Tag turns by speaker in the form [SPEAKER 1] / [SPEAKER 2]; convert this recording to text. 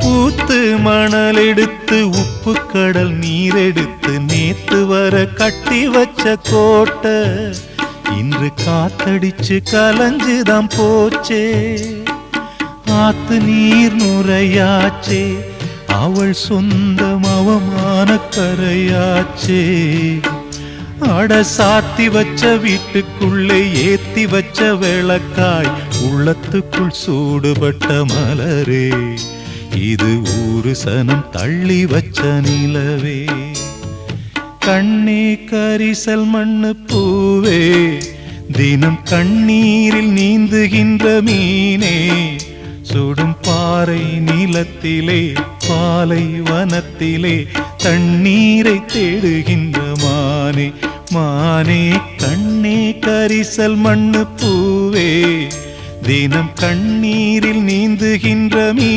[SPEAKER 1] ஊத்து மணல் எடுத்து உப்பு கடல் நீர் எடுத்து நேத்து வர கட்டி வச்ச கோட்டை இன்று காத்தடிச்சு கலஞ்சுதான் போச்சே. ஆத்து நீர் நுரையாச்சே, அவள் சொந்தம் அவமான கரையாச்சே. அட சாத்தி வச்ச வீட்டுக்குள்ளே ஏத்தி வச்ச விளக்காய் உள்ளத்துக்குள் சூடுபட்ட மலரே, இது ஊரு சனம் தள்ளி வச்ச நிலவே. கண்ணே கரிசல் மண்ணு பூவே, தினம் கண்ணீரில் நீந்துகின்ற மீனே, சுடும் பாறை நிலத்திலே பாலை வனத்திலே தண்ணீரை தேடுகின்ற மானே. மானே கண்ணே கரிசல் மண்ணு பூவே, தினம் கண்ணீரில் நீந்துகின்ற மீ